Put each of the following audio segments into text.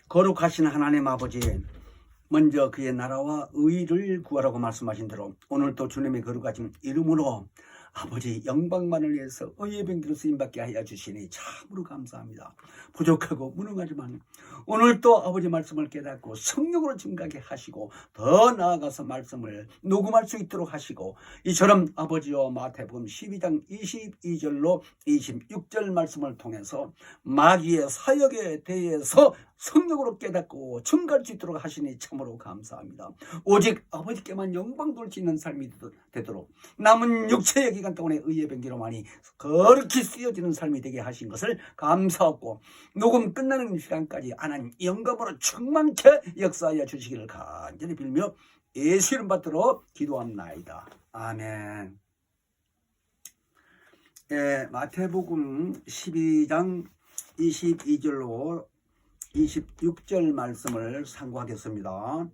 거룩하신 하나님 아버지, 먼저 그의 나라와 의를 구하라고 말씀하신 대로 오늘도 주님의 거룩하신 이름으로 아버지 영광만을 위해서 의의 병기로 쓰임받게 하여 주시니 참으로 감사합니다. 부족하고 무능하지만 오늘도 아버지 말씀을 깨닫고 성령으로 증가하게 하시고 더 나아가서 말씀을 녹음할 수 있도록 하시고, 이처럼 아버지여 마태복음 12장 22절로 26절 말씀을 통해서 마귀의 사역에 대해서 성령으로 깨닫고 증가할 수 있도록 하시니 참으로 감사합니다. 오직 아버지께만 영광 돌리는 삶이 되도록 남은 육체의 기간 동안에 의의 병기로만이 거룩히 쓰여지는 삶이 되게 하신 것을 감사하고, 녹음 끝나는 시간까지 하나님 영감으로 충만케 역사하여 주시기를 간절히 빌며 예수 이름 받들어 기도합나이다. 아멘. 마태복음 12장 22절로 26절 말씀을 상고하겠습니다.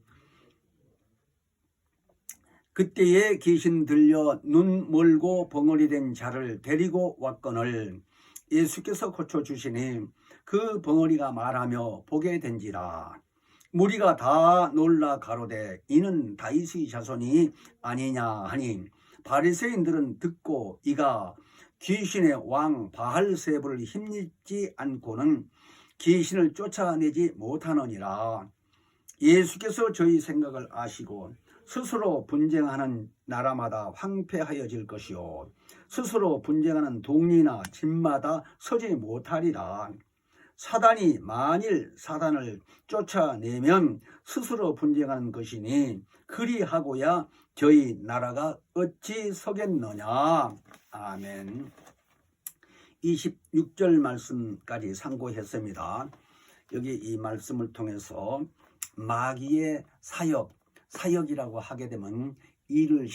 그때에 귀신 들려 눈 멀고 벙어리 된 자를 데리고 왔거늘 예수께서 고쳐주시니 그 벙어리가 말하며 보게 된지라. 무리가 다 놀라 가로되 이는 다윗의 자손이 아니냐 하니, 바리새인들은 듣고 이가 귀신의 왕 바알세불을 힘입지 않고는 귀신을 쫓아내지 못하느니라. 예수께서 저희 생각을 아시고 스스로 분쟁하는 나라마다 황폐하여질 것이요 스스로 분쟁하는 동리나 집마다 서지 못하리라. 사단이 만일 사단을 쫓아내면 스스로 분쟁하는 것이니 그리하고야 저희 나라가 어찌 서겠느냐. 아멘. 26절 말씀까지 상고했습니다. 여기 이 말씀을 통해서 마귀의 사역이라고 하게 되면 일을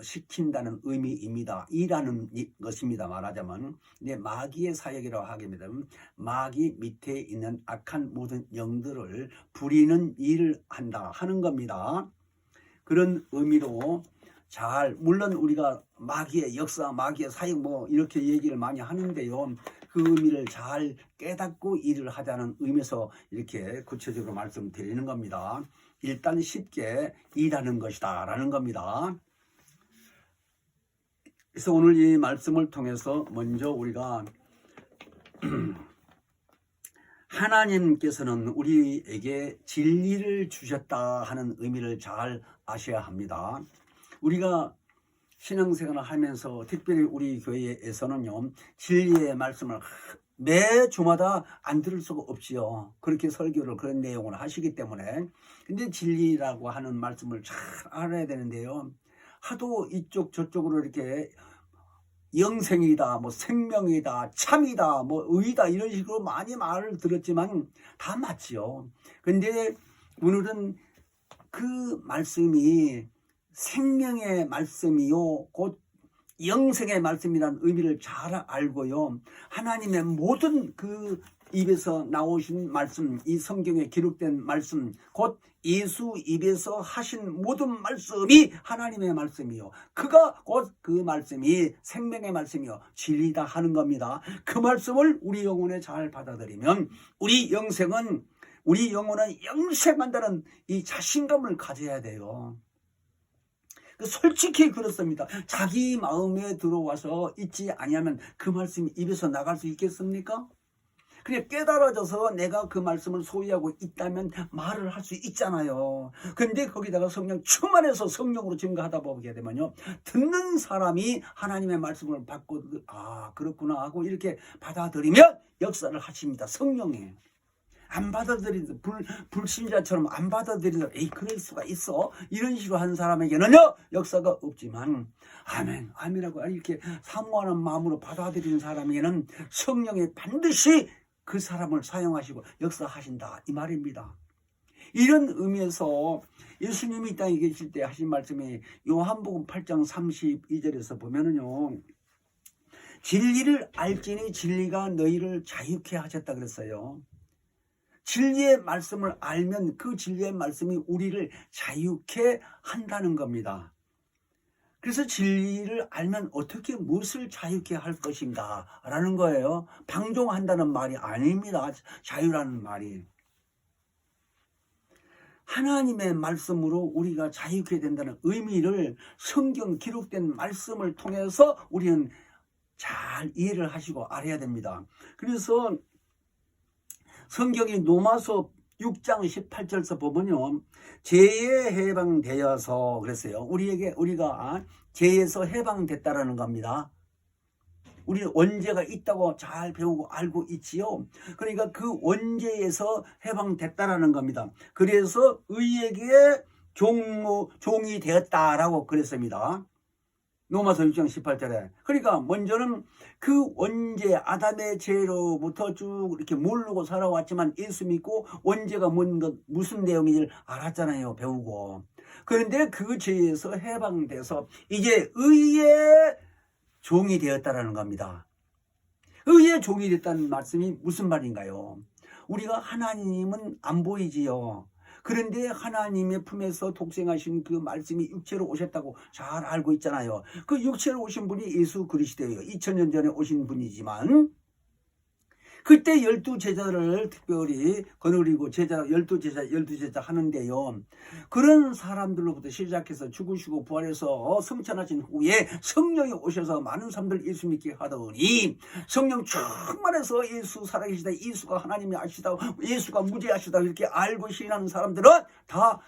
시킨다는 의미입니다. 일하는 것입니다. 말하자면. 근데 마귀의 사역이라고 하게 되면 마귀 밑에 있는 악한 모든 영들을 부리는 일을 한다 하는 겁니다. 그런 의미로 물론 우리가 마귀의 역사, 마귀의 사역 이렇게 얘기를 많이 하는데요, 그 의미를 잘 깨닫고 일을 하자는 의미에서 이렇게 구체적으로 말씀드리는 겁니다. 일단 쉽게 일하는 것이다 라는 겁니다. 그래서 오늘 이 말씀을 통해서 먼저 우리가 하나님께서는 우리에게 진리를 주셨다 하는 의미를 잘 아셔야 합니다. 우리가 신앙생활을 하면서 특별히 우리 교회에서는요, 진리의 말씀을 매 주마다 안 들을 수가 없지요. 그렇게 설교를 그런 내용을 하시기 때문에. 근데 진리라고 하는 말씀을 잘 알아야 되는데요, 하도 이쪽 저쪽으로 이렇게 영생이다, 생명이다, 참이다, 의다 이런 식으로 많이 말을 들었지만 다 맞지요. 근데 오늘은 그 말씀이 생명의 말씀이요 곧 영생의 말씀이라는 의미를 잘 알고요, 하나님의 모든 그 입에서 나오신 말씀, 이 성경에 기록된 말씀, 곧 예수 입에서 하신 모든 말씀이 하나님의 말씀이요, 그가 곧 그 말씀이 생명의 말씀이요 진리다 하는 겁니다. 그 말씀을 우리 영혼에 잘 받아들이면 우리 영혼은 영생한다는 이 자신감을 가져야 돼요. 솔직히 그렇습니다. 자기 마음에 들어와서 있지 아니하면 그 말씀이 입에서 나갈 수 있겠습니까? 그냥 깨달아져서 내가 그 말씀을 소유하고 있다면 말을 할 수 있잖아요. 근데 거기다가 성령 충만해서 성령으로 증거하다 보게 되면요, 듣는 사람이 하나님의 말씀을 받고 그렇구나 하고 이렇게 받아들이면 역사를 하십니다. 성령이. 안 받아들이는 불신자처럼 안 받아들이는 그럴 수가 있어 이런 식으로 한 사람에게는요 역사가 없지만, 아멘이라고 이렇게 사모하는 마음으로 받아들이는 사람에게는 성령이 반드시 그 사람을 사용하시고 역사하신다 이 말입니다. 이런 의미에서 예수님이 이 땅에 계실 때 하신 말씀이 요한복음 8장 32절에서 보면은요, 진리를 알지니 진리가 너희를 자유케 하셨다 그랬어요. 진리의 말씀을 알면 그 진리의 말씀이 우리를 자유케 한다는 겁니다. 그래서 진리를 알면 어떻게 무엇을 자유케 할 것인가 라는 거예요. 방종한다는 말이 아닙니다. 자유라는 말이. 하나님의 말씀으로 우리가 자유케 된다는 의미를 성경 기록된 말씀을 통해서 우리는 잘 이해를 하시고 알아야 됩니다. 그래서 성경이 로마서 6장 18절에서 보면요, 죄에 해방되어서 그랬어요. 우리가 죄에서 해방됐다라는 겁니다. 우리 원죄가 있다고 잘 배우고 알고 있지요. 그러니까 그 원죄에서 해방됐다라는 겁니다. 그래서 의에게 종이 되었다라고 그랬습니다. 로마서 6장 18절에. 그러니까 먼저는 그 원죄 아담의 죄로부터 쭉 이렇게 모르고 살아왔지만 예수 믿고 원죄가 무슨 내용인지를 알았잖아요. 배우고. 그런데 그 죄에서 해방돼서 이제 의의 종이 되었다라는 겁니다. 의의 종이 됐다는 말씀이 무슨 말인가요? 우리가 하나님은 안 보이지요. 그런데 하나님의 품에서 독생하신 그 말씀이 육체로 오셨다고 잘 알고 있잖아요. 그 육체로 오신 분이 예수 그리스도예요. 2000년 전에 오신 분이지만 그때 12제자를 특별히 거느리고 12제자 하는데요. 그런 사람들로부터 시작해서 죽으시고 부활해서 성천하신 후에 성령이 오셔서 많은 사람들 예수 믿게 하더니 성령 충만해서 예수 살아계시다, 예수가 하나님이 아시다, 예수가 무죄하시다 이렇게 알고 신하는 사람들은 다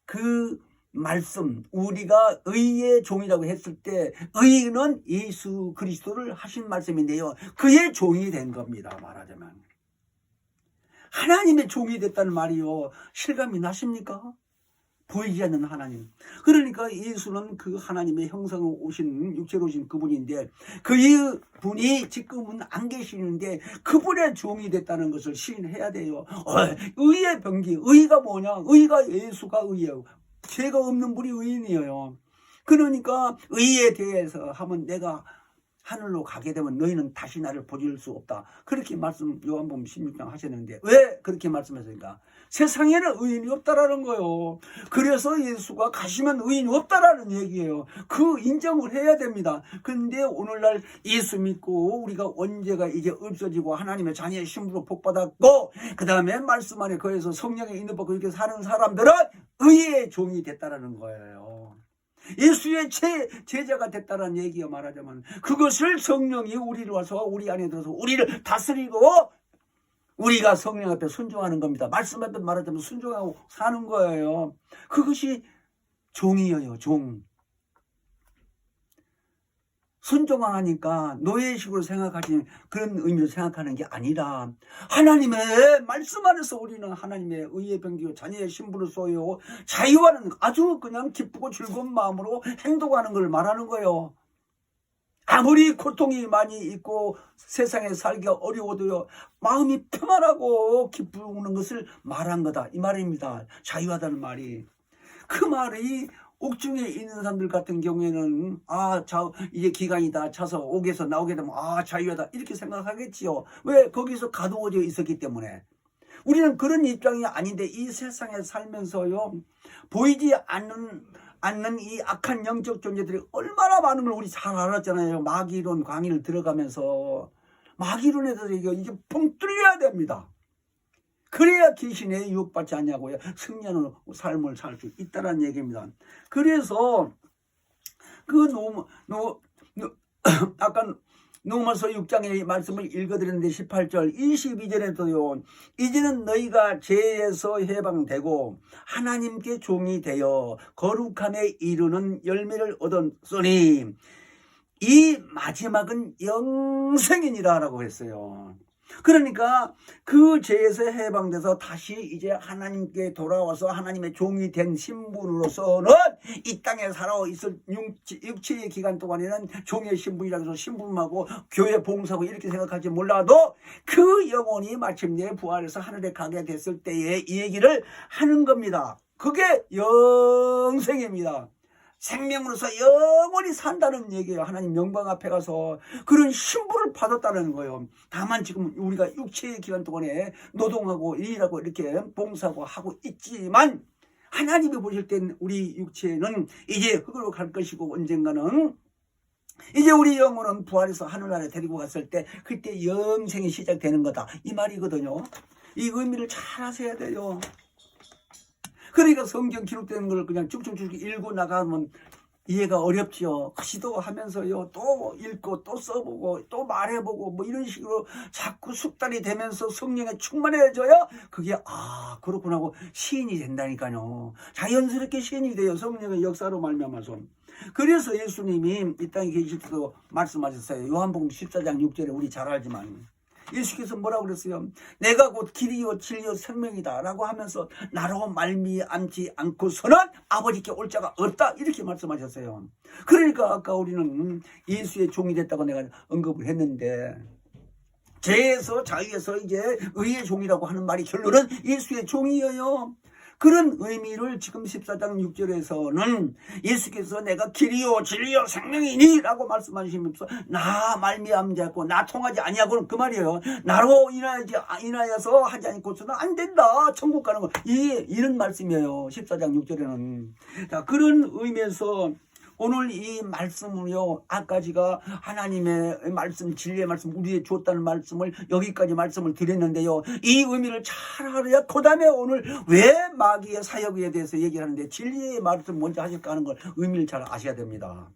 그 말씀, 우리가 의의 종이라고 했을 때 의는 예수 그리스도를 하신 말씀인데요, 그의 종이 된 겁니다. 말하자면 하나님의 종이 됐다는 말이요, 실감이 나십니까? 보이지 않는 하나님. 그러니까 예수는 그 하나님의 형상으로 오신, 육체로 오신 그분인데 그 분이 지금은 안 계시는데 그분의 종이 됐다는 것을 시인해야 돼요. 의의 병기, 의가 뭐냐? 의가 예수가 의예요. 죄가 없는 분이 의인이에요. 그러니까 의에 대해서 하면 내가 하늘로 가게 되면 너희는 다시 나를 보질 수 없다. 그렇게 말씀 요한복음 16장 하셨는데 왜 그렇게 말씀하십니까? 세상에는 의인이 없다라는 거예요. 그래서 예수가 가시면 의인이 없다라는 얘기예요. 그 인정을 해야 됩니다. 근데 오늘날 예수 믿고 우리가 원죄가 이제 없어지고 하나님의 자녀의 신부로 복받았고 그 다음에 말씀 안에 거해서 성령의 인도 받고 이렇게 사는 사람들은 의의 종이 됐다라는 거예요. 예수의 제자가 됐다는 얘기가 말하자면 그것을 성령이 우리로 와서 우리 안에 들어서 우리를 다스리고 우리가 성령 앞에 순종하는 겁니다. 말씀 앞에 말하자면 순종하고 사는 거예요. 그것이 종이에요. 종. 순종하니까 노예식으로 생각하시는 그런 의미로 생각하는 게 아니라 하나님의 말씀 안에서 우리는 하나님의 의의 병기요 자녀의 신분으로서요 자유하는 아주 그냥 기쁘고 즐거운 마음으로 행동하는 걸 말하는 거예요. 아무리 고통이 많이 있고 세상에 살기가 어려워도요 마음이 평안하고 기쁘는 것을 말한 거다 이 말입니다. 자유하다는 말이. 그 말이 옥중에 있는 사람들 같은 경우에는 이제 기간이다 차서 옥에서 나오게 되면 자유하다 이렇게 생각하겠지요. 왜? 거기서 가두어져 있었기 때문에. 우리는 그런 입장이 아닌데 이 세상에 살면서요 보이지 않는 이 악한 영적 존재들이 얼마나 많은 걸 우리 잘 알았잖아요. 마귀론 강의를 들어가면서 마귀론에 대해서 이게 뻥 뚫려야 됩니다. 그래야 귀신에 유혹받지 않냐고요. 승리하는 삶을 살 수 있다는 얘기입니다. 그래서 아까 로마서 6장의 말씀을 읽어드렸는데 18절 22절에도요. 이제는 너희가 죄에서 해방되고 하나님께 종이 되어 거룩함에 이르는 열매를 얻었으니 이 마지막은 영생이니라 라고 했어요. 그러니까 그 죄에서 해방돼서 다시 이제 하나님께 돌아와서 하나님의 종이 된 신분으로서는 이 땅에 살아있을 육체의 기간 동안에는 종의 신분이라고 해서 신분하고 교회 봉사하고 이렇게 생각할지 몰라도 그 영혼이 마침내 부활해서 하늘에 가게 됐을 때에 이 얘기를 하는 겁니다. 그게 영생입니다. 생명으로서 영원히 산다는 얘기예요. 하나님 영광 앞에 가서 그런 신분을 받았다는 거예요. 다만 지금 우리가 육체의 기간 동안에 노동하고 일하고 이렇게 봉사하고 하고 있지만 하나님이 보실 땐 우리 육체는 이제 흙으로 갈 것이고 언젠가는 이제 우리 영혼은 부활해서 하늘나라에 데리고 갔을 때 그때 영생이 시작되는 거다 이 말이거든요. 이 의미를 잘 하셔야 돼요. 그러니까 성경 기록되는 걸 그냥 쭉쭉쭉 읽고 나가면 이해가 어렵죠. 시도하면서요, 또 읽고 또 써보고 또 말해보고 뭐 이런 식으로 자꾸 숙달이 되면서 성령에 충만해져야 그게 그렇구나 하고 시인이 된다니까요. 자연스럽게 시인이 돼요. 성령의 역사로 말미암아서. 그래서 예수님이 이 땅에 계실 때도 말씀하셨어요. 요한복음 14장 6절에 우리 잘 알지만 예수께서 뭐라고 그랬어요? 내가 곧 길이요 진리요 생명이다 라고 하면서 나로 말미암지 않고서는 아버지께 올 자가 없다 이렇게 말씀하셨어요. 그러니까 아까 우리는 예수의 종이 됐다고 내가 언급을 했는데, 죄에서 자유에서 이제 의의 종이라고 하는 말이 결론은 예수의 종이에요. 그런 의미를 지금 14장 6절에서는 예수께서 내가 길이요 진리요 생명이니 라고 말씀하시면서 나 말미암지 않고 나 통하지 아니하고는 그 말이에요. 나로 인하여서 하지 않고서는 안 된다 천국 가는 거, 이런 말씀이에요. 14장 6절에는. 자, 그런 의미에서 오늘 이 말씀을요, 아까 제가 하나님의 말씀, 진리의 말씀, 우리에 줬다는 말씀을 여기까지 말씀을 드렸는데요, 이 의미를 잘 알아야 그 다음에 오늘 왜 마귀의 사역에 대해서 얘기를 하는데 진리의 말씀 먼저 하실까 하는 걸 의미를 잘 아셔야 됩니다.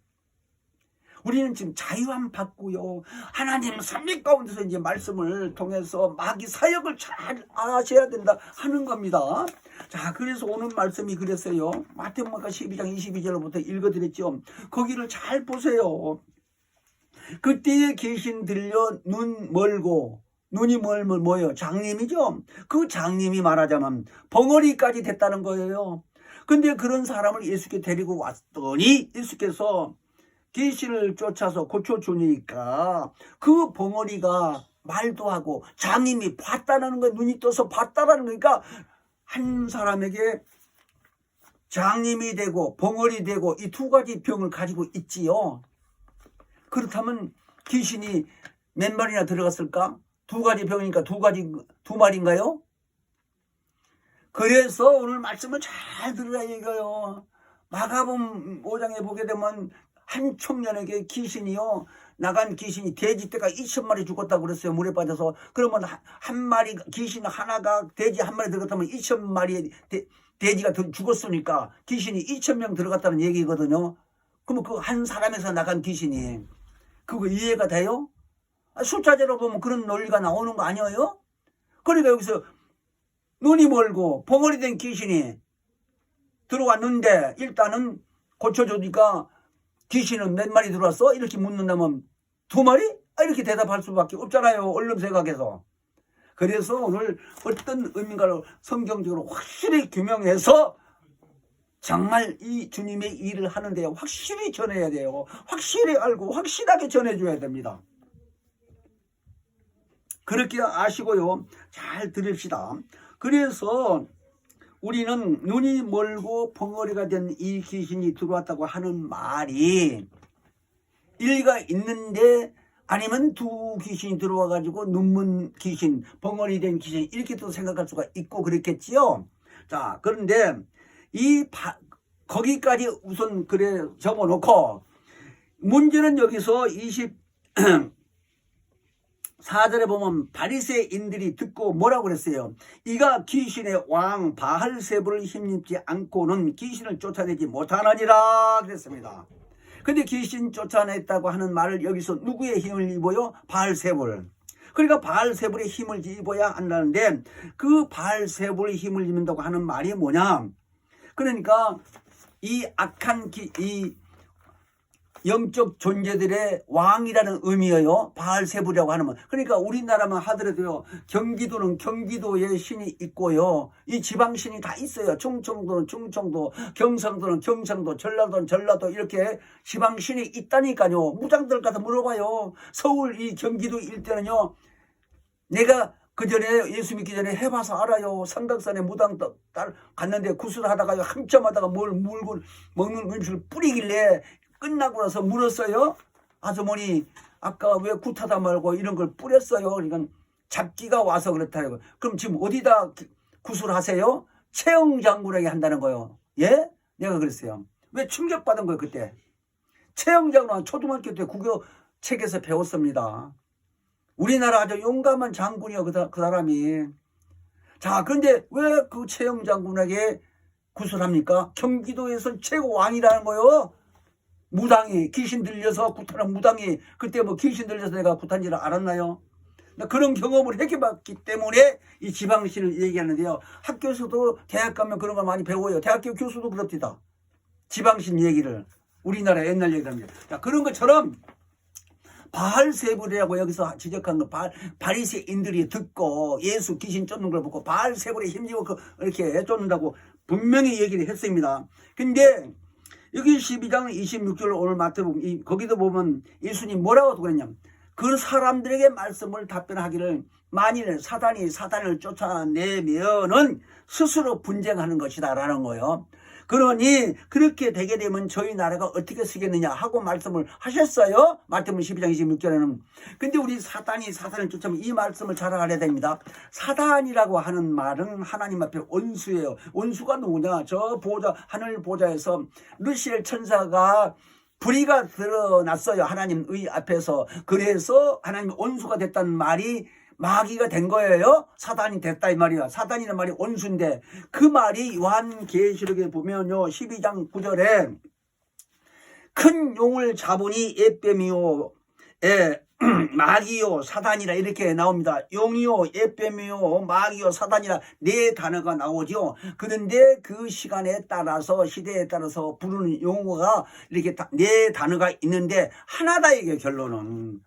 우리는 지금 자유함 받고요, 하나님 삼위 가운데서 이제 말씀을 통해서 마귀 사역을 잘 아셔야 된다 하는 겁니다. 자, 그래서 오늘 말씀이 그랬어요. 마태복음 12장 22절부터 읽어드렸죠. 거기를 잘 보세요. 그때에 계신 들려 눈 멀고, 눈이 멀면 뭐예요? 장님이죠. 그 장님이 말하자면 벙어리까지 됐다는 거예요. 근데 그런 사람을 예수께 데리고 왔더니 예수께서 귀신을 쫓아서 고쳐주니까 그 벙어리가 말도 하고 장님이 봤다는 거예요. 눈이 떠서 봤다라는 거니까 한 사람에게 장님이 되고 벙어리 되고 이 두 가지 병을 가지고 있지요. 그렇다면 귀신이 몇 마리나 들어갔을까? 두 가지 병이니까 두 마리인가요? 그래서 오늘 말씀을 잘 들으라 이거요. 마가복음 5장에 보게 되면 한 청년에게 귀신이요, 나간 귀신이 돼지떼가 2,000마리 죽었다고 그랬어요. 물에 빠져서. 그러면 한 마리 귀신 하나가 돼지 한 마리 들어갔다면 2,000마리의 돼지가 죽었으니까 귀신이 2,000명 들어갔다는 얘기거든요. 그러면 그 한 사람에서 나간 귀신이 그거 이해가 돼요? 숫자제로 보면 그런 논리가 나오는 거 아니에요? 그러니까 여기서 눈이 멀고 벙어리 된 귀신이 들어왔는데 일단은 고쳐주니까 귀신은 몇 마리 들어왔어? 이렇게 묻는다면 두 마리? 이렇게 대답할 수밖에 없잖아요. 언론생각에서. 그래서 오늘 어떤 의미인가를 성경적으로 확실히 규명해서 정말 이 주님의 일을 하는데 확실히 전해야 돼요. 확실히 알고 확실하게 전해줘야 됩니다. 그렇게 아시고요, 잘 들읍시다. 그래서 우리는 눈이 멀고 벙어리가 된 이 귀신이 들어왔다고 하는 말이 일리가 있는데, 아니면 두 귀신이 들어와 가지고 눈먼 귀신, 벙어리 된 귀신 이렇게 또 생각할 수가 있고 그랬겠지요. 자, 그런데 거기까지 우선 그래 적어놓고 문제는 여기서 24절에 보면 바리새인들이 듣고 뭐라고 그랬어요? 이가 귀신의 왕 바알세불을 힘입지 않고는 귀신을 쫓아내지 못하느니라 그랬습니다. 근데 귀신 쫓아냈다고 하는 말을 여기서 누구의 힘을 입어요? 바알세불. 그러니까 바알세불의 힘을 입어야 한다는데, 그 바알세불의 힘을 입는다고 하는 말이 뭐냐? 그러니까 이 악한 이 영적 존재들의 왕이라는 의미예요. 바알세불이라고 하는 말. 그러니까 우리나라만 하더라도요, 경기도는 경기도의 신이 있고요, 이 지방신이 다 있어요. 충청도는 충청도, 경상도는 경상도, 전라도는 전라도, 이렇게 지방신이 있다니까요. 무장들 가서 물어봐요. 서울 이 경기도 일대는요, 내가 그 전에 예수 믿기 전에 해봐서 알아요. 삼각산에 무당 딸 갔는데 구슬하다가 한참 하다가 뭘 물고 먹는 음식을 뿌리길래 끝나고 나서 물었어요. 아주머니, 아까 왜 굿하다 말고 이런 걸 뿌렸어요? 그러니까 잡기가 와서 그렇다고. 그럼 지금 어디다 구슬하세요? 최영 장군에게 한다는 거예요. 예? 내가 그랬어요. 왜 충격받은 거예요 그때? 최영 장군은 초등학교 때 국어 책에서 배웠습니다. 우리나라 아주 용감한 장군이요 그 사람이. 자, 그런데 왜 그 최영 장군에게 구슬합니까? 경기도에서 최고 왕이라는 거요. 무당이 귀신 들려서 구타는 무당이 그때 뭐 귀신 들려서 내가 구탄지를 알았나요? 그런 경험을 했기 때문에 이 지방신을 얘기하는데요. 학교에서도 대학 가면 그런 걸 많이 배워요. 대학교 교수도 그럽니다. 지방신 얘기를. 우리나라 옛날 얘기합니다. 자, 그런 것처럼 바알세불이라고 여기서 지적한 거 바리새인들이 듣고 예수 귀신 쫓는 걸 보고 바알세불에 힘입어 이렇게 쫓는다고 분명히 얘기를 했습니다. 근데 여기 12장 26절 오늘 마태복음 거기도 보면 예수님 뭐라고 그랬냐면 그 사람들에게 말씀을 답변하기를 만일 사단이 사단을 쫓아내면은 스스로 분쟁하는 것이다 라는 거예요. 그러니 그렇게 되게 되면 저희 나라가 어떻게 쓰겠느냐 하고 말씀을 하셨어요. 마태복음 12장 26절에는. 근데 우리 사단이 사단을 쫓아면 이 말씀을 잘 알아야 됩니다. 사단이라고 하는 말은 하나님 앞에 원수예요. 원수가 누구냐? 저 보좌 하늘 보좌에서 르시엘 천사가 불의가 드러났어요. 하나님의 앞에서. 그래서 하나님 원수가 됐다는 말이 마귀가 된 거예요. 사단이 됐다 이 말이야. 사단이라는 말이 원수인데 그 말이 요한계시록에 보면요 12장 9절에 큰 용을 잡으니 에뱀이요 마귀요 사단이라 이렇게 나옵니다. 용이요 에뱀이요 마귀요 사단이라 네 단어가 나오죠. 그런데 그 시간에 따라서 시대에 따라서 부르는 용어가 이렇게 네 단어가 있는데 하나다 이게 결론은.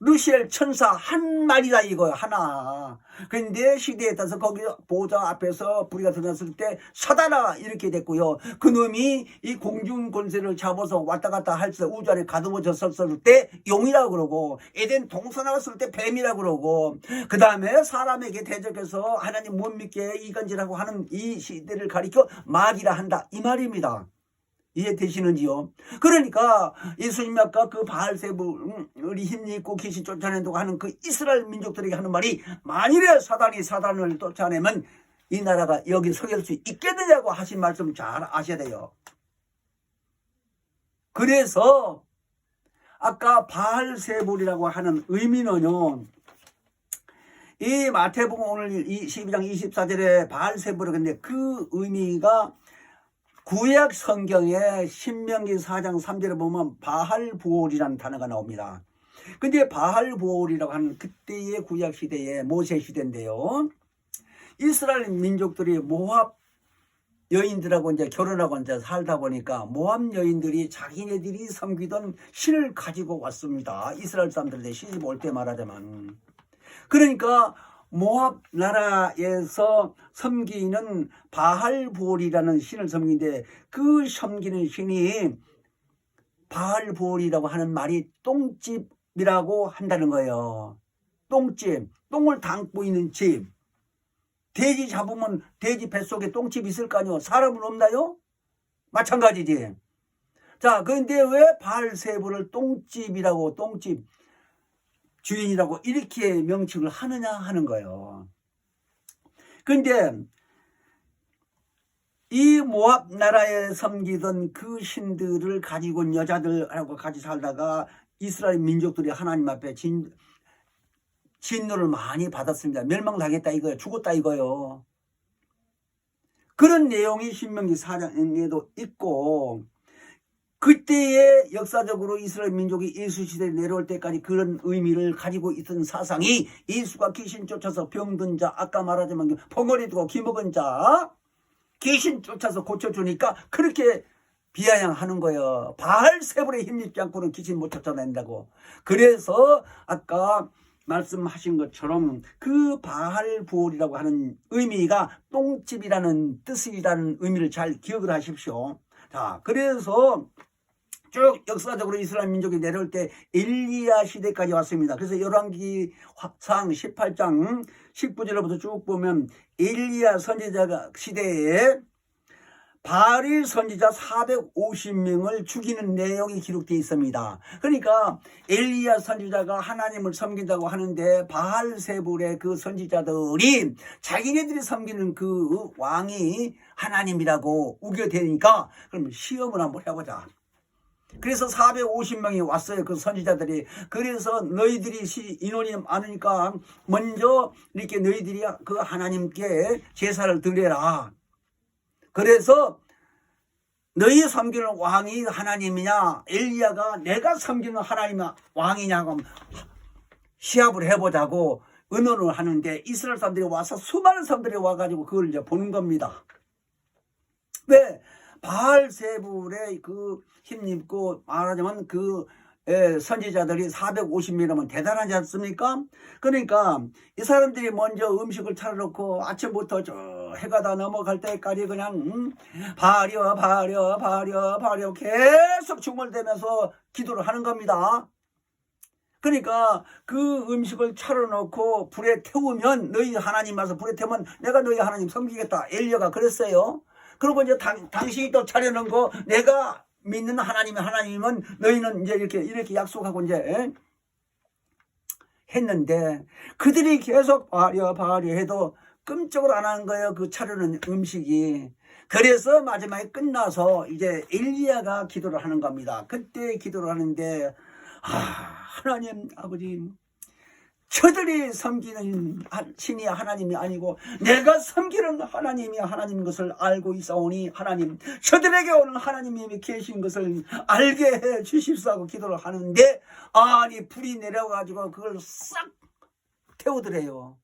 르시엘 천사 한 마리다 이거야 하나. 그런데 시대에 따라서 거기 보좌 앞에서 불의가 드러났을 때 사단아 이렇게 됐고요. 그놈이 이 공중 권세를 잡아서 왔다 갔다 할 때 우주 안에 가두어져 섰을 때 용이라고 그러고 에덴 동산 나왔을 때 뱀이라고 그러고 그 다음에 사람에게 대적해서 하나님 못 믿게 이간질하고 하는 이 시대를 가리켜 마귀라 한다 이 말입니다. 이해되시는지요? 그러니까 예수님이 아까 그 바알세불이 힘입고 귀신 쫓아낸다고 하는 그 이스라엘 민족들에게 하는 말이 만일에 사단이 사단을 쫓아내면 이 나라가 여기 서길 수 있겠느냐고 하신 말씀 잘 아셔야 돼요. 그래서 아까 바알세불이라고 하는 의미는요. 이 마태복음 오늘 12장 24절에 바알세불을 근데 그 의미가 구약 성경에 신명기 4장 3절에 보면 바알보올이라는 단어가 나옵니다. 근데 바알보올이라고 하는 그때의 구약 시대의 모세 시대인데요. 이스라엘 민족들이 모압 여인들하고 이제 결혼하고 이제 살다 보니까 모압 여인들이 자기네들이 섬기던 신을 가지고 왔습니다. 이스라엘 사람들한테 시집 올 때 말하자면. 그러니까 모압 나라에서 섬기는 바알보올이라는 신을 섬기는데 그 섬기는 신이 바알보올이라고 하는 말이 똥집이라고 한다는 거예요. 똥집, 똥을 담고 있는 집. 돼지 잡으면 돼지 뱃속에 똥집 있을 거 아니에요. 사람은 없나요? 마찬가지지. 자, 그런데 왜 바알세불을 똥집이라고 똥집 주인이라고 이렇게 명칭을 하느냐 하는 거예요. 그런데 이 모압 나라에 섬기던 그 신들을 가지고 여자들하고 같이 살다가 이스라엘 민족들이 하나님 앞에 진노를 많이 받았습니다. 멸망당했다 이거예요. 죽었다 이거예요. 그런 내용이 신명기 4장에도 있고 그때의 역사적으로 이스라엘 민족이 예수 시대에 내려올 때까지 그런 의미를 가지고 있던 사상이 예수가 귀신 쫓아서 병든 자 아까 말하자면 벙어리 두고 기먹은 자 귀신 쫓아서 고쳐주니까 그렇게 비아냥하는 거예요. 바알세불에 힘입지 않고는 귀신 못 쫓아낸다고. 그래서 아까 말씀하신 것처럼 그 바알보올이라고 하는 의미가 똥집이라는 뜻이라는 의미를 잘 기억을 하십시오. 자, 그래서 쭉 역사적으로 이스라엘 민족이 내려올 때 엘리야 시대까지 왔습니다. 그래서 열왕기상 18장 19절부터 쭉 보면 엘리야 선지자 시대에 바알 선지자 450명을 죽이는 내용이 기록되어 있습니다. 그러니까 엘리야 선지자가 하나님을 섬긴다고 하는데 바알세불의 그 선지자들이 자기네들이 섬기는 그 왕이 하나님이라고 우겨대니까 그럼 시험을 한번 해보자. 그래서 450명이 왔어요. 그 선지자들이. 그래서 너희들이 인원이 많으니까 먼저 이렇게 너희들이 그 하나님께 제사를 드려라. 그래서 너희 섬기는 왕이 하나님이냐 엘리야가 내가 섬기는 하나님이 왕이냐고 시합을 해보자고 의논을 하는데 이스라엘 사람들이 와서 수많은 사람들이 와가지고 그걸 이제 보는 겁니다. 왜? 바알세불의 그 힘입고 말하자면 그 선지자들이 450명이면 대단하지 않습니까? 그러니까 이 사람들이 먼저 음식을 차려놓고 아침부터 저 해가 다 넘어갈 때까지 그냥 바려 계속 중얼대면서 기도를 하는 겁니다. 그러니까 그 음식을 차려놓고 불에 태우면 너희 하나님 와서 불에 태우면 내가 너희 하나님 섬기겠다. 엘리야가 그랬어요. 그리고 이제 당신이 또 차려놓은 거 내가 믿는 하나님은 너희는 이제 이렇게 약속하고 이제 했는데 그들이 계속 바려 해도 끔찍으로 안 하는 거예요. 그 차려놓은 음식이. 그래서 마지막에 끝나서 이제 엘리야가 기도를 하는 겁니다. 그때 기도를 하는데 하나님 아버지 저들이 섬기는 신이 하나님이 아니고 내가 섬기는 하나님이 하나님인 것을 알고 있사오니 하나님 저들에게 오는 하나님이 계신 것을 알게 해 주십사고 기도를 하는데 아니 불이 내려가지고 그걸 싹 태우더래요.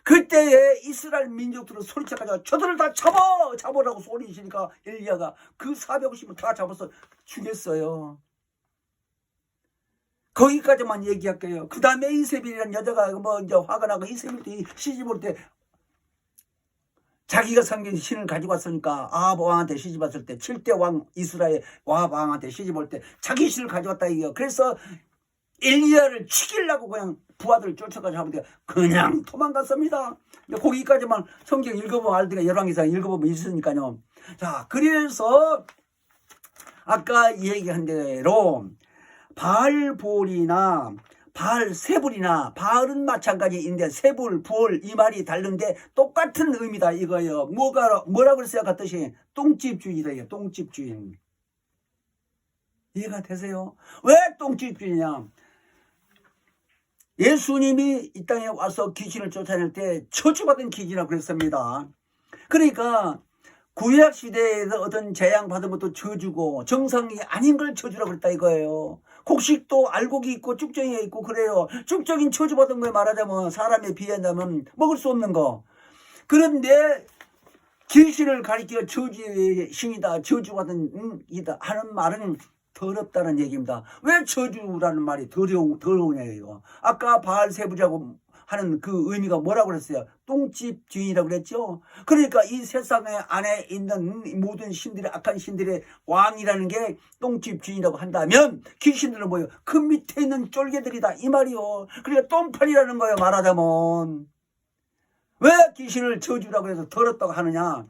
그때에 이스라엘 민족들은 소리쳐가지고 저들을 다 잡으라고 소리치니까 엘리야가 그 450을 다 잡아서 죽였어요. 거기까지만 얘기할게요. 그 다음에 이세벨이라는 여자가 뭐 이제 화가 나고 이세벨이 시집 올 때 자기가 섬긴 신을 가지고 왔으니까 아합 왕한테 시집 왔을 때 7대 왕 이스라엘 아합 왕한테 시집 올 때 자기 신을 가져왔다 이거. 그래서 엘리야를 죽이려고 그냥 부하들 쫓아가지고 하는데 그냥 도망갔습니다. 거기까지만 성경 읽어보면 알드가 열왕기상 읽어보면 있으니까요. 자, 그래서 아까 얘기한 대로 바알볼이나 바알세불이나 바알은 마찬가지인데 세불, 부올 이 말이 다른데 똑같은 의미다 이거예요. 뭐라고 그랬어요? 그 뜻이 똥집주의래요. 똥집주의. 이해가 되세요? 왜 똥집주의냐? 예수님이 이 땅에 와서 귀신을 쫓아낼 때 저주받은 귀신이라고 그랬습니다. 그러니까 구약시대에서 어떤 재앙받은 것도 저주고 정상이 아닌 걸 저주라고 그랬다 이거예요. 곡식도 알곡이 있고 쭉정이가 있고 그래요. 쭉정인 저주받은 거에 말하자면 사람에 비한다면 먹을 수 없는 거. 그런데 귀신을 가리켜 저주의 신이다 저주받은 이다 하는 말은 더럽다는 얘기입니다. 왜 저주라는 말이 더러우냐고요. 아까 바알세불이라고 하는 그 의미가 뭐라고 그랬어요? 똥집 주인이라고 그랬죠. 그러니까 이 세상에 안에 있는 모든 신들의 악한 신들의 왕이라는 게 똥집 주인이라고 한다면 귀신들은 뭐예요? 그 밑에 있는 쫄개들이다 이 말이요. 그러니까 똥판이라는 거예요. 말하자면 왜 귀신을 저주라고 해서 더럽다고 하느냐?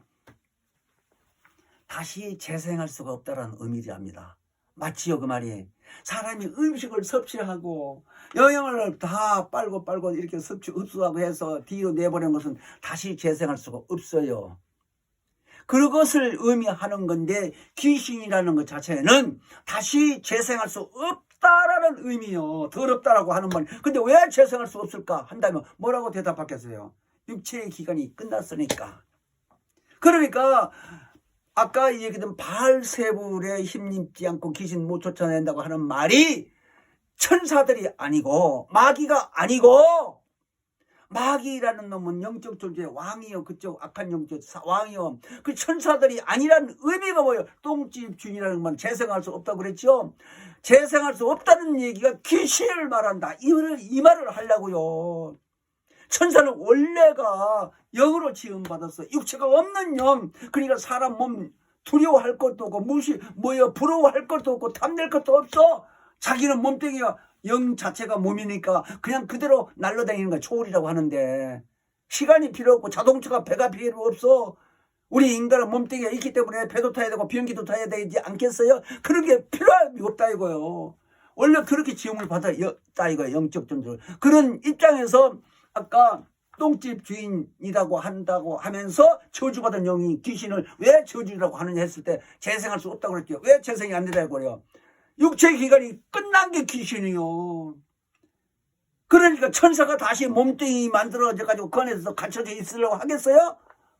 다시 재생할 수가 없다는 의미랍니다. 맞지요 그 말이. 사람이 음식을 섭취하고 영양을 다 빨고 이렇게 흡수하고 해서 뒤로 내보낸 것은 다시 재생할 수가 없어요. 그것을 의미하는 건데 귀신이라는 것 자체는 다시 재생할 수 없다라는 의미요. 더럽다라고 하는 말. 근데 왜 재생할 수 없을까 한다면 뭐라고 대답하겠어요? 육체의 기간이 끝났으니까. 그러니까 아까 얘기했던 바알세불에 힘입지 않고 귀신 못 쫓아낸다고 하는 말이 천사들이 아니고 마귀가 아니고 마귀라는 놈은 영적 존재의 왕이요. 그쪽 악한 영적 왕이요. 그 천사들이 아니라는 의미가 뭐예요? 똥집 주인이라는 말 재생할 수 없다고 그랬죠. 재생할 수 없다는 얘기가 귀신을 말한다. 이 말을 하려고요. 천사는 원래가 영으로 지음받았어. 육체가 없는 영. 그러니까 사람 몸 두려워할 것도 없고 부러워할 것도 없고 탐낼 것도 없어. 자기는 몸뚱이가 영 자체가 몸이니까 그냥 그대로 날아다니는 거야. 초월이라고 하는데 시간이 필요 없고 자동차가 배가 필요 없어. 우리 인간은 몸뚱이가 있기 때문에 배도 타야 되고 비행기도 타야 되지 않겠어요? 그런 게 필요함이 없다 이거예요. 원래 그렇게 지음을 받았다 이거예요. 영적 존재. 그런 입장에서 아까 똥집 주인이라고 한다고 하면서 저주받은 영이 귀신을 왜 저주라고 하느냐 했을 때 재생할 수 없다고 그랬죠. 왜 재생이 안 되냐고 그래요. 육체의 기간이 끝난 게 귀신이요. 그러니까 천사가 다시 몸뚱이 만들어져가지고 그 안에서 갇혀져 있으려고 하겠어요?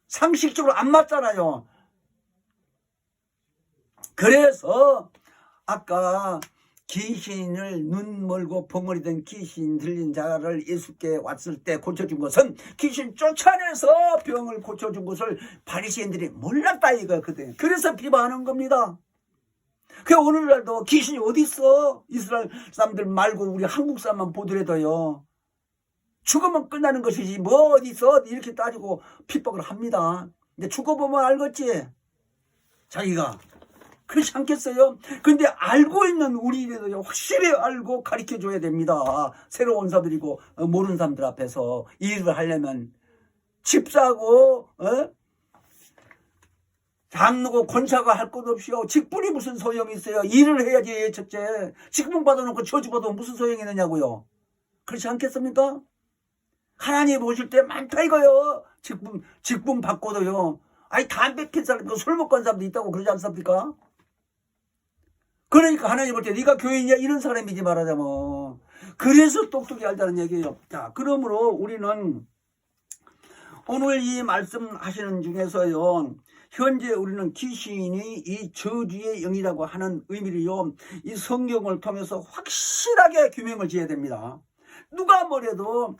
상식적으로 안 맞잖아요. 그래서 아까 귀신을 눈 멀고 벙어리 된 귀신 들린 자를 예수께 왔을 때 고쳐준 것은 귀신 쫓아내서 병을 고쳐준 것을 바리새인들이 몰랐다 이거거든. 그래서 비방하는 겁니다. 그 오늘날도 귀신이 어디 있어? 이스라엘 사람들 말고 우리 한국 사람만 보더라도요. 죽으면 끝나는 것이지 뭐 어디 있어? 이렇게 따지고 핍박을 합니다. 근데 죽어보면 알겠지. 자기가. 그렇지 않겠어요? 근데 알고 있는 우리들도 확실히 알고 가르쳐줘야 됩니다. 새로 온 사람들이고 모르는 사람들 앞에서 일을 하려면 집사고 장로고 권사가 할 것 없이요. 직분이 무슨 소용이 있어요? 일을 해야지. 첫째 직분 받아놓고 저주받으면 무슨 소용이 있느냐고요. 그렇지 않겠습니까? 하나님 보실 때 많다 이거요. 직분 받고도요. 아니 담배 핀 사람, 술 먹고 한 사람도 있다고 그러지 않습니까? 그러니까 하나님 볼 때 네가 교인이야 이런 사람이지 말하자면. 그래서 똑똑히 알자는 얘기예요. 자, 그러므로 우리는 오늘 이 말씀하시는 중에서요. 현재 우리는 귀신이 이 저주의 영이라고 하는 의미를요. 이 성경을 통해서 확실하게 규명을 지어야 됩니다. 누가 뭐래도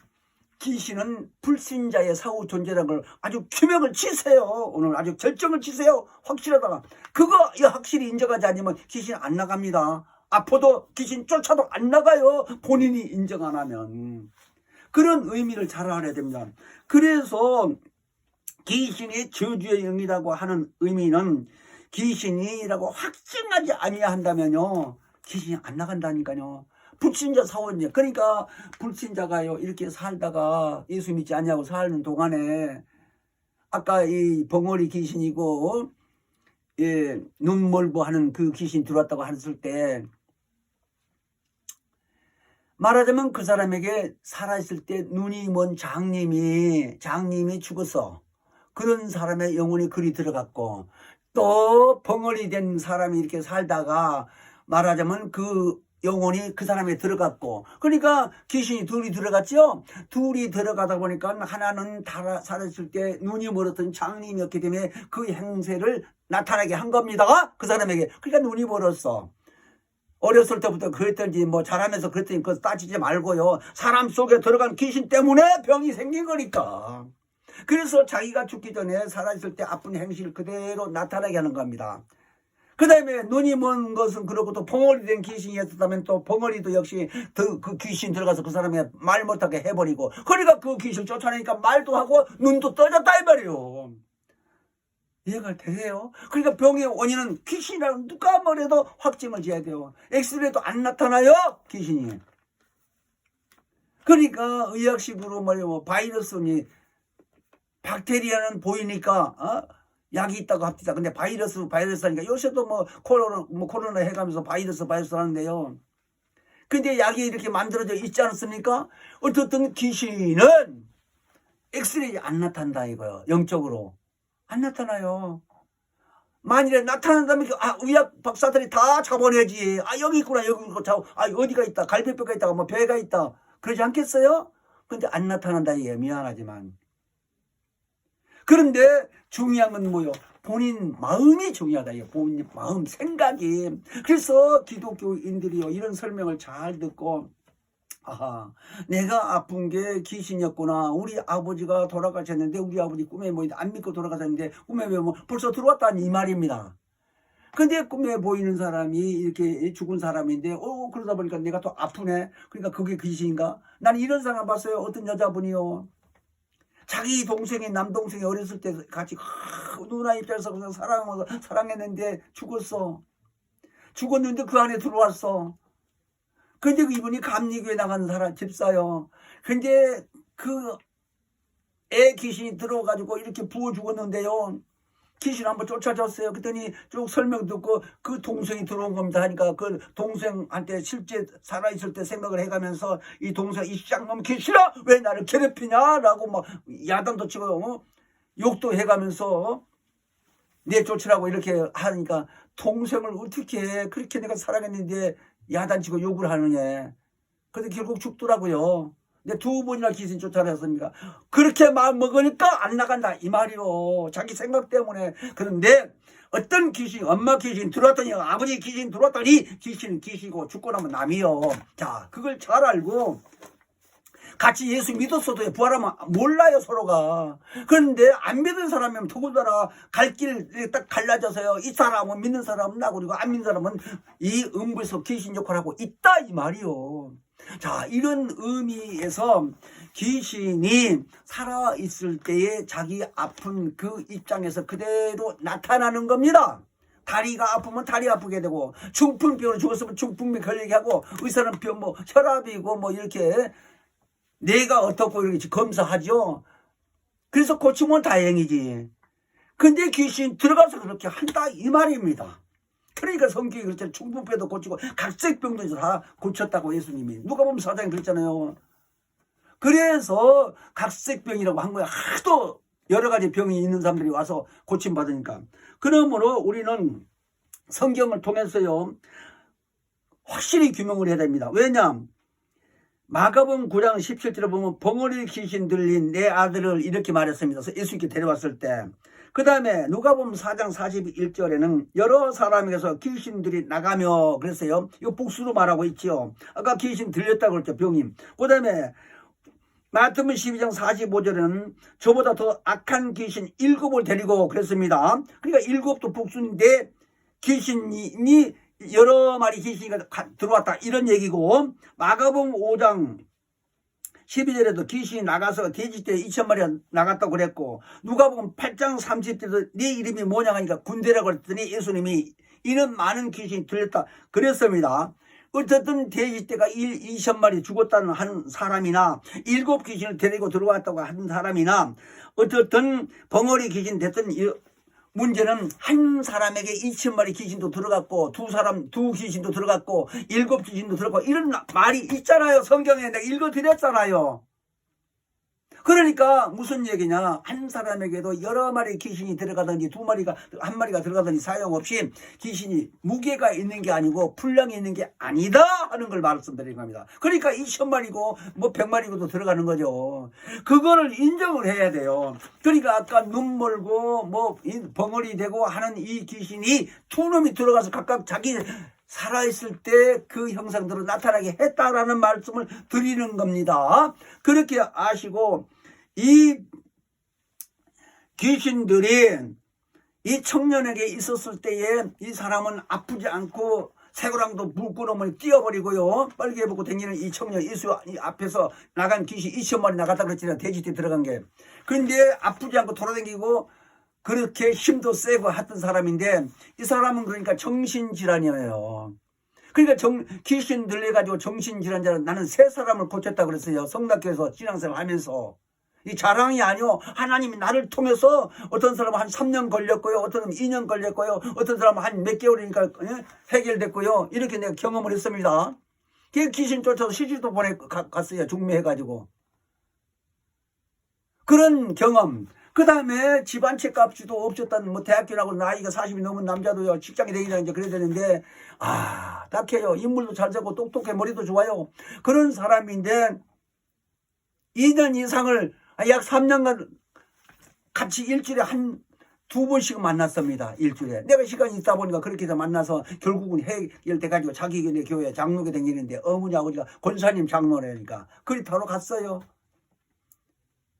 귀신은 불신자의 사후 존재라는 걸 아주 규명을 치세요. 오늘 아주 결정을 치세요. 확실하다가 그거 확실히 인정하지 않으면 귀신 안 나갑니다. 아파도 귀신 쫓아도 안 나가요. 본인이 인정 안 하면. 그런 의미를 잘 알아야 됩니다. 그래서 귀신이 저주의 영이라고 하는 의미는 귀신이라고 확증하지 아니한다면요 귀신이 안 나간다니까요. 불신자 사원이에요. 그러니까 불신자가요 이렇게 살다가 예수 믿지 않냐고 사는 동안에 아까 이 벙어리 귀신이고 눈 멀고 하는 그 귀신 들어왔다고 했을 때 말하자면 그 사람에게 살아있을 때 눈이 먼 장님이 죽었어. 그런 사람의 영혼이 그리 들어갔고 또 벙어리 된 사람이 이렇게 살다가 말하자면 그 영혼이 그 사람에 들어갔고 그러니까 귀신이 둘이 들어갔죠. 둘이 들어가다 보니까 하나는 살았을 때 눈이 멀었던 장님이었기 때문에 그 행세를 나타나게 한 겁니다. 그 사람에게. 그러니까 눈이 멀었어. 어렸을 때부터 그랬던지 뭐 자라면서 그랬더니 그거 따지지 말고요. 사람 속에 들어간 귀신 때문에 병이 생긴 거니까. 그래서 자기가 죽기 전에 살아있을 때 아픈 행실을 그대로 나타나게 하는 겁니다. 그 다음에 눈이 먼 것은 그렇고 또 벙어리 된 귀신이 있었다면 또 벙어리도 역시 그 귀신 들어가서 그 사람이 말 못하게 해버리고 그러니까 그 귀신을 쫓아내니까 말도 하고 눈도 떠졌다 이 말이에요. 이해가 되세요? 그러니까 병의 원인은 귀신이라고 누가 뭐래도 확증을 지어야 돼요. 엑스레이도 안 나타나요 귀신이. 그러니까 의학식으로 말이면 바이러스니 박테리아는 보이니까 약이 있다고 합니다. 근데 바이러스 하니까 요새도 뭐 코로나 해가면서 바이러스 하는데요. 근데 약이 이렇게 만들어져 있지 않습니까? 어떻든 귀신은 엑스레이 안 나타난다 이거요. 영적으로 안 나타나요. 만일에 나타난다면 의학 박사들이 다 잡아내지. 여기 있구나 여기 있고 어디가 있다 갈비뼈가 있다 뭐 배가 있다 그러지 않겠어요? 근데 안 나타난다 이게 미안하지만. 그런데 중요한 건 뭐요? 본인 마음이 중요하다. 본인 마음, 생각이. 그래서 기독교인들이요 이런 설명을 잘 듣고 내가 아픈 게 귀신이었구나. 우리 아버지가 돌아가셨는데 우리 아버지 꿈에 안 믿고 돌아가셨는데 꿈에 벌써 들어왔다는 이 말입니다. 근데 꿈에 보이는 사람이 이렇게 죽은 사람인데 그러다 보니까 내가 또 아프네. 그러니까 그게 귀신인가? 난 이런 사람 봤어요. 어떤 여자분이요. 자기 동생이 남동생이 어렸을 때 같이 누나 입장에서 그냥 사랑했는데 죽었어. 죽었는데 그 안에 들어왔어. 근데 이분이 감리교회 나간 사람 집사요. 근데 그 애 귀신이 들어가지고 이렇게 부어 죽었는데요. 귀신 한번 쫓아졌어요. 그랬더니 쭉 설명 듣고 그 동생이 들어온 겁니다 하니까 그 동생한테 실제 살아있을 때 생각을 해가면서 이 동생 이 쌍놈 귀신아 왜 나를 괴롭히냐 라고 막 야단도 치고 욕도 해가면서 내쫓으라고 이렇게 하니까 동생을 어떻게 그렇게 내가 사랑했는데 야단치고 욕을 하느냐. 그래서 결국 죽더라고요. 근데 2번이나 귀신 쫓아냈습니까? 그렇게 마음 먹으니까 안 나간다 이 말이요. 자기 생각 때문에. 그런데 어떤 귀신, 엄마 귀신 들어왔더니 아버지 귀신 들어왔더니 귀신은 귀신이고 죽고 나면 남이요. 자, 그걸 잘 알고 같이 예수 믿었어도 부활하면 몰라요 서로가. 그런데 안 믿은 사람이면 더군다나 갈 길 딱 갈라져서요. 이 사람은 믿는 사람은 나고 그리고 안 믿는 사람은 이 음부에서 귀신 역할을 하고 있다 이 말이요. 자, 이런 의미에서 귀신이 살아있을 때에 자기 아픈 그 입장에서 그대로 나타나는 겁니다. 다리가 아프면 다리 아프게 되고, 중풍병으로 죽었으면 중풍병 걸리게 하고, 의사는 병 뭐 혈압이고 뭐 이렇게 뇌가 어떻고 이렇게 검사하죠. 그래서 고치면 다행이지. 근데 귀신 들어가서 그렇게 한다 이 말입니다. 그러니까 성경이 그랬잖아요. 중풍병도 고치고 각색병도 다 고쳤다고 예수님이. 누가 보면 사장이 그랬잖아요. 그래서 각색병이라고 한 거야. 하도 여러 가지 병이 있는 사람들이 와서 고침받으니까. 그러므로 우리는 성경을 통해서요 확실히 규명을 해야 됩니다. 왜냐? 마가복음 9장 17절에 보면 벙어리 귀신 들린 내 아들을 이렇게 말했습니다. 예수님께 데려왔을 때. 그 다음에 누가복음 4장 41절에는 여러 사람에게서 귀신들이 나가며 그랬어요. 이거 복수로 말하고 있지요. 아까 귀신 들렸다고 그랬죠. 병이. 그 다음에 마태복음 12장 45절에는 저보다 더 악한 귀신 7을 데리고 그랬습니다. 그러니까 7도 복수인데 귀신이 여러 마리 귀신이 들어왔다 이런 얘기고, 마가복음 5장 12절에도 귀신이 나가서 돼지떼 2,000마리가 나갔다고 그랬고, 누가복음 8장 30절에도 네 이름이 뭐냐 하니까 군대라고 그랬더니 예수님이 이는 많은 귀신이 들렸다 그랬습니다. 어쨌든 돼지떼가 2,000마리 죽었다는 한 사람이나 7 귀신을 데리고 들어왔다고 한 사람이나 어쨌든 벙어리 귀신 됐던 문제는 한 사람에게 2,000마리 귀신도 들어갔고 두 귀신도 들어갔고 7 귀신도 들어갔고 이런 말이 있잖아요. 성경에 내가 읽어드렸잖아요. 그러니까 무슨 얘기냐, 한 사람에게도 여러 마리 귀신이 들어가든지 한 마리가 들어가든지 사용없이 귀신이 무게가 있는 게 아니고 분량이 있는 게 아니다 하는 걸 말씀드리는 겁니다. 그러니까 2,000마리고 뭐 100마리고도 들어가는 거죠. 그거를 인정을 해야 돼요. 그러니까 아까 눈 멀고 뭐 벙어리 되고 하는 이 귀신이 두 놈이 들어가서 각각 자기 살아있을 때 그 형상들을 나타나게 했다라는 말씀을 드리는 겁니다. 그렇게 아시고, 이 귀신들이 이 청년에게 있었을 때에 이 사람은 아프지 않고 새고랑도 물끄러미 뛰어버리고요. 빨개 입고 다니는 이 청년 예수 앞에서 나간 귀신 2,000마리 나갔다 그랬잖아요. 돼지띠 들어간 게. 그런데 아프지 않고 돌아다니고 그렇게 힘도 세고 했던 사람인데, 이 사람은 그러니까 정신질환이에요. 그러니까 귀신 들려가지고 정신질환자는 나는 3사람을 고쳤다 그랬어요. 성락교에서 신앙생활 하면서. 이 자랑이 아니요. 하나님이 나를 통해서 어떤 사람은 한 3년 걸렸고요. 어떤 사람은 2년 걸렸고요. 어떤 사람은 한 몇 개월이니까 해결됐고요. 이렇게 내가 경험을 했습니다. 그 귀신 쫓아서 시집도 갔어요. 중매해가지고. 그런 경험. 그 다음에 집안채 값도 없었다는, 뭐 대학교 나고 나이가 40이 넘은 남자도요 직장에 다니자 이제 그래야 되는데, 딱해요. 인물도 잘 되고 똑똑해, 머리도 좋아요. 그런 사람인데 2년 이상을 약 3년간 같이 일주일에 한 2번씩 만났습니다. 일주일에. 내가 시간이 있다 보니까 그렇게 해서 만나서 결국은 해결돼가지고 자기 교회 장로게 다니는데 어머니 아버지가 권사님 장로라니까 그리 바로 갔어요.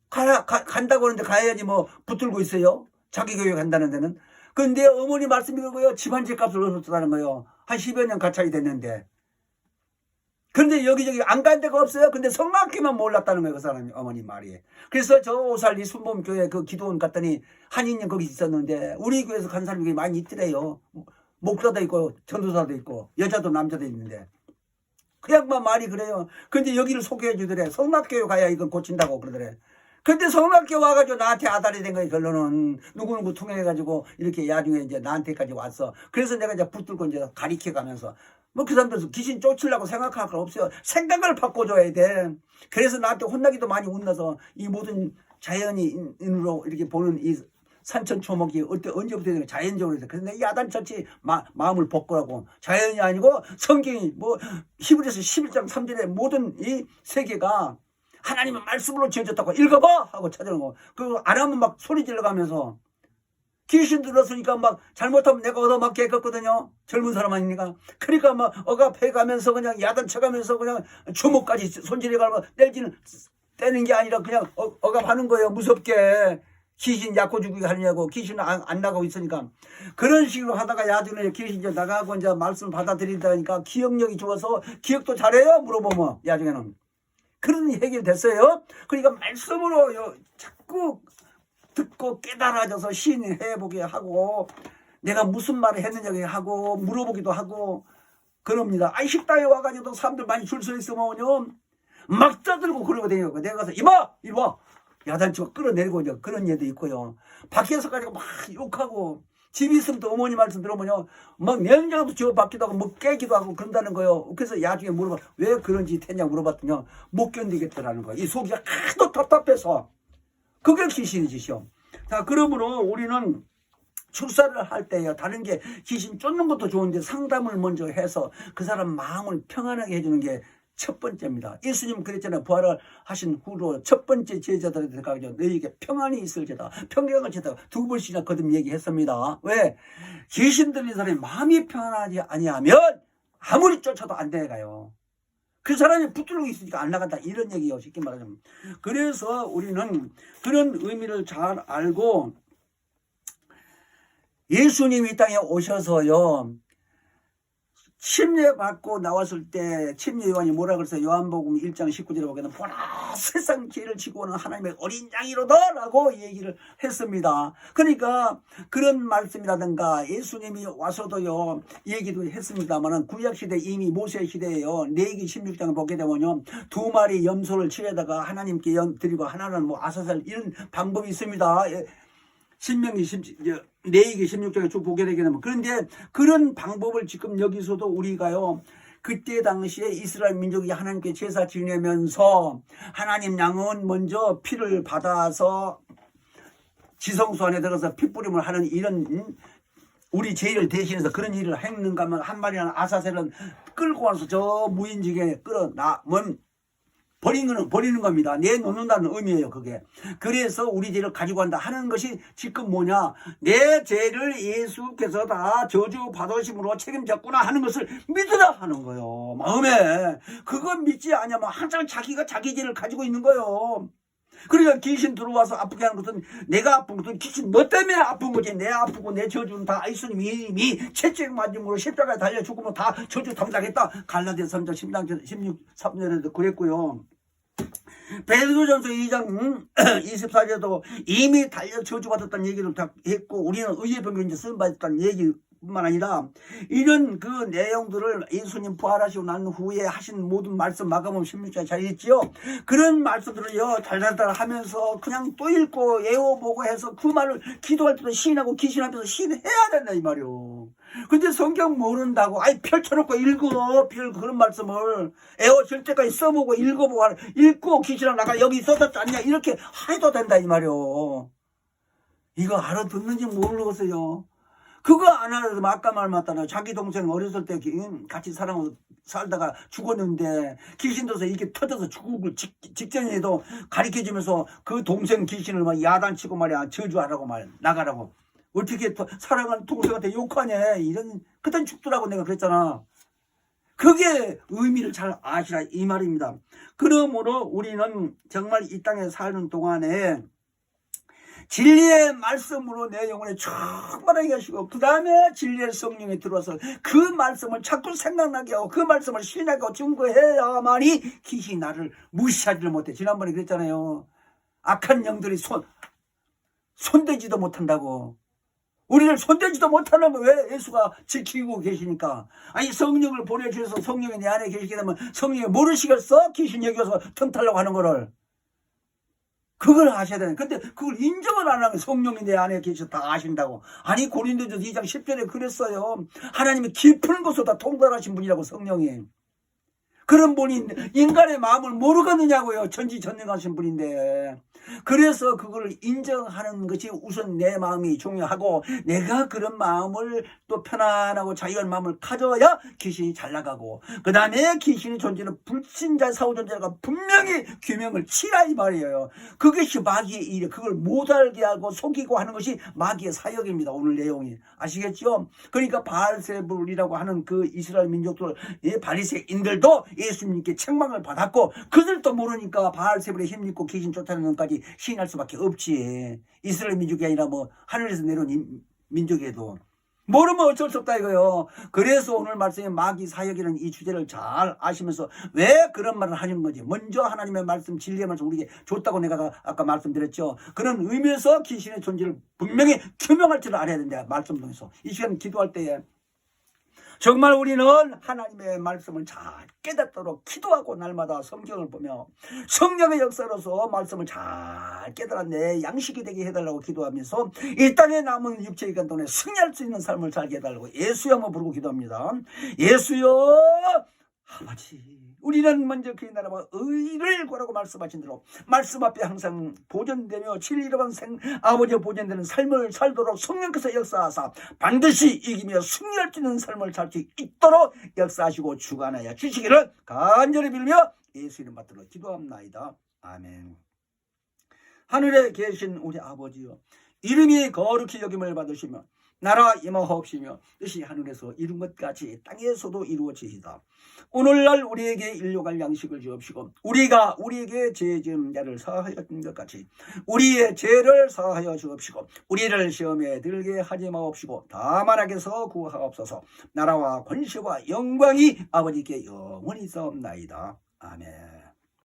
간다고 하는데 가야지 뭐 붙들고 있어요. 자기 교회 간다는 데는. 근데 어머니 말씀이 그거요. 집안집 값을 얻었다는 거예요. 한 10여 년 가차이 됐는데. 그런데 여기저기 안 간 데가 없어요. 근데 성악기만 몰랐다는 거예요. 그 사람이, 어머니 말이. 그래서 저 오살리 순범교회 그 기도원 갔더니 한인년 거기 있었는데 우리 교회에서 간 사람이 많이 있더래요. 목사도 있고 전도사도 있고 여자도 남자도 있는데. 그 양반 말이 그래요. 근데 여기를 소개해 주더래. 성악교회 가야 이건 고친다고 그러더래. 근데 성악교 와가지고 나한테 아다리 된 거예요. 결론은 누구누구 통해가지고 이렇게 나중에 이제 나한테까지 왔어. 그래서 내가 이제 붙들고 이제 가리켜 가면서 뭐 그 사람들 귀신 쫓으려고 생각할 거 없어요. 생각을 바꿔줘야 돼. 그래서 나한테 혼나기도 많이 혼나서 이 모든 자연인으로 이렇게 보는 이 산천초목이 언제부터 자연적으로 해서. 그래서 내 야단처치 마음을 바꾸라고. 자연이 아니고 성경이 뭐 히브리서 11장 3절에 모든 이 세계가 하나님은 말씀으로 지어졌다고 읽어봐 하고 찾아오는 거. 그거 안 하면 막 소리 질러가면서 귀신 들었으니까 막 잘못하면 내가 얻어맞게 했거든요. 젊은 사람 아닙니까? 그러니까 막 억압해가면서 그냥 야단쳐가면서 그냥 주먹까지 손질해가면 떼는 게 아니라 그냥 억압하는 거예요. 무섭게. 귀신 약고 죽이게 하느냐고. 귀신은 안 나가고 있으니까. 그런 식으로 하다가 나중에 귀신 이제 나가고 이제 말씀 받아들이다니까 기억력이 좋아서 기억도 잘해요. 물어보면 나중에는. 그런 해결됐어요. 그러니까 말씀으로 자꾸 듣고 깨달아져서 시인해보게 하고 내가 무슨 말을 했느냐 하고 물어보기도 하고 그럽니다. 아이 식당에 와가지고 사람들 많이 줄 서 있으면요 막 떠들고 그러거든요. 내가 가서 이봐 이리 와 야단치고 끌어내리고 이제 그런 예도 있고요. 밖에서 가지고 막 욕하고 집에 있으면 또 어머니 말씀 들어보면 막 냉장고도 지어받기도 하고 뭐 깨기도 하고 그런다는 거예요. 그래서 나중에 물어봐 왜 그런 짓 했냐 물어봤더니 못 견디겠다라는 거예요. 이 속이 하도 답답해서. 그게 귀신의 짓이요. 자, 그러므로 우리는 출사를 할 때요. 다른 게 귀신 쫓는 것도 좋은데 상담을 먼저 해서 그 사람 마음을 평안하게 해주는 게 첫 번째입니다. 예수님 그랬잖아요. 부활을 하신 후로 첫 번째 제자들한테 가서 너희에게 평안이 있을지다. 평강을 지다. 두 번씩이나 거듭 얘기했습니다. 왜? 귀신 들린 사람이 마음이 평안하지 아니하면 아무리 쫓아도 안 돼가요. 그 사람이 붙들고 있으니까 안 나간다. 이런 얘기예요. 쉽게 말하자면. 그래서 우리는 그런 의미를 잘 알고 예수님이 이 땅에 오셔서요. 침례받고 나왔을 때 침례 요한이 뭐라 그랬어요? 요한복음 1장 19절에 보게는 보라 세상 죄를 지고 오는 하나님의 어린 양이로다 라고 얘기를 했습니다. 그러니까 그런 말씀이라든가 예수님이 와서도요 얘기도 했습니다만 구약시대 이미 모세시대에요 레위기 16장을 보게 되면요 2마리 염소를 치려다가 하나님께 드리고 하나는 뭐 아사살 이런 방법이 있습니다. 레위기 16장에 쭉 보게 되게 되면 그런데 그런 방법을 지금 여기서도 우리가요 그때 당시에 이스라엘 민족이 하나님께 제사 지내면서 하나님 양은 먼저 피를 받아서 지성소 안에 들어가서 핏부림을 하는 이런 우리 죄를 대신해서 그런 일을 했는가 하면 한 마리는 아사셀은 끌고 와서 저 무인지게 끌어나면 버리는 겁니다. 내놓는다는 의미예요, 그게. 그래서 우리 죄를 가지고 간다 하는 것이 지금 뭐냐? 내 죄를 예수께서 다 저주 받으심으로 책임졌구나 하는 것을 믿으라 하는 거예요. 마음에. 그건 믿지 않으면 항상 자기가 자기 죄를 가지고 있는 거예요. 그러니까 귀신 들어와서 아프게 하는 것은 내가 아픈 것은 귀신 너 때문에 아픈 거지. 내 아프고 내 저주는 다 예수님이 이미 채찍 맞음으로 십자가에 달려 죽으면 다 저주 담당했다. 갈라디아 3장 16절에도 그랬고요. 베드로전서 2장 24절에도 이미 달려 저주받았다는 얘기를 다 했고 우리는 의의 병으로 이제 쓰임받았다는 얘기뿐만 아니라 이런 그 내용들을 예수님 부활하시고 난 후에 하신 모든 말씀 마가복음 16장에 잘 있지요. 그런 말씀들을요 달달달 하면서 그냥 또 읽고 외워보고 해서 그 말을 기도할 때도 시인하고 기신 앞에서 시인해야 된다 이 말이요. 근데 성경 모른다고 아이 펼쳐놓고 읽어 그런 말씀을 애워질 때까지 써보고 읽어보고 읽고 귀신아 나가 여기 써졌지 않냐 이렇게 해도 된다 이 말이요. 이거 알아듣는지 모르겠어요. 그거 안 알아도 아까 말 맞잖아요. 자기 동생 어렸을 때 같이 살다가 죽었는데 귀신 들어서 이렇게 터져서 죽을 직전에도 가르쳐주면서 그 동생 귀신을 막 야단치고 말이야 저주하라고 나가라고. 어떻게 사랑하는 동생한테 욕하냐 이런 그땐 죽더라고 내가 그랬잖아. 그게 의미를 잘 아시라 이 말입니다. 그러므로 우리는 정말 이 땅에 사는 동안에 진리의 말씀으로 내 영혼에 충만하게 하시고 그 다음에 진리의 성령이 들어와서 그 말씀을 자꾸 생각나게 하고 그 말씀을 신하게 하고 증거해야만이 귀신이 나를 무시하지를 못해. 지난번에 그랬잖아요. 악한 영들이 손대지도 못한다고. 우리를 손대지도 못하는 거 왜 예수가 지키고 계시니까. 아니 성령을 보내주셔서 성령이 내 안에 계시게 되면 성령이 모르시겠어? 귀신 여기서 틈타려고 하는 거를. 그걸 아셔야 되는. 근데 그걸 인정을 안 하면 성령이 내 안에 계셔서 다 아신다고. 아니 고린도전서 2장 10절에 그랬어요. 하나님이 깊은 곳으로 다 통달하신 분이라고 성령이. 그런 분이 인간의 마음을 모르겠느냐고요. 전지전능하신 분인데. 그래서 그걸 인정하는 것이 우선 내 마음이 중요하고, 내가 그런 마음을 또 편안하고 자유한 마음을 가져야 귀신이 잘 나가고, 그 다음에 귀신의 존재는 불신자 사후존재가 분명히 규명을 치라 이 말이에요. 그것이 마귀의 일이에요. 그걸 못 알게 하고 속이고 하는 것이 마귀의 사역입니다. 오늘 내용이 아시겠죠? 그러니까 바알세불이라고 하는 그 이스라엘 민족들, 바리새인들도 예수님께 책망을 받았고, 그들도 모르니까 바알세불에 힘입고 귀신 쫓아내는 것까지 시인할 수밖에 없지. 이스라엘 민족이 아니라 뭐 하늘에서 내려온 민족에도 모르면 어쩔 수 없다 이거요. 그래서 오늘 말씀에 마귀 사역이라는 이 주제를 잘 아시면서 왜 그런 말을 하는 건지, 먼저 하나님의 말씀, 진리의 말씀 우리에게 줬다고 내가 아까 말씀드렸죠. 그런 의미에서 귀신의 존재를 분명히 규명할 줄 알아야 된다. 말씀 통해서 이 시간 기도할 때에 정말 우리는 하나님의 말씀을 잘 깨닫도록 기도하고, 날마다 성경을 보며 성령의 역사로서 말씀을 잘 깨달아 내 양식이 되게 해달라고 기도하면서 이 땅에 남은 육체의 기간 동안에 승리할 수 있는 삶을 살게 해달라고 예수여 한번 부르고 기도합니다. 예수여 아버지, 우리는 먼저 그의 나라와 의를 구하라고 말씀하신 대로 말씀 앞에 항상 보존되며 진리로만 아버지의 보존되는 삶을 살도록 성령께서 역사하사 반드시 이기며 승리할 수 있는 삶을 살 수 있도록 역사하시고 주관하여 주시기를 간절히 빌며 예수 이름 받들어 기도합나이다. 아멘. 하늘에 계신 우리 아버지여, 이름이 거룩히 여김을 받으시며 나라 임하옵시며 뜻이 하늘에서 이룬 것 같이 땅에서도 이루어지이다. 오늘날 우리에게 일용할 양식을 주옵시고, 우리가 우리에게 죄 지은 자를 사하였던 것 같이 우리의 죄를 사하여 주옵시고, 우리를 시험에 들게 하지 마옵시고 다만 악에서 구하옵소서. 나라와 권세와 영광이 아버지께 영원히 있사옵나이다. 아멘.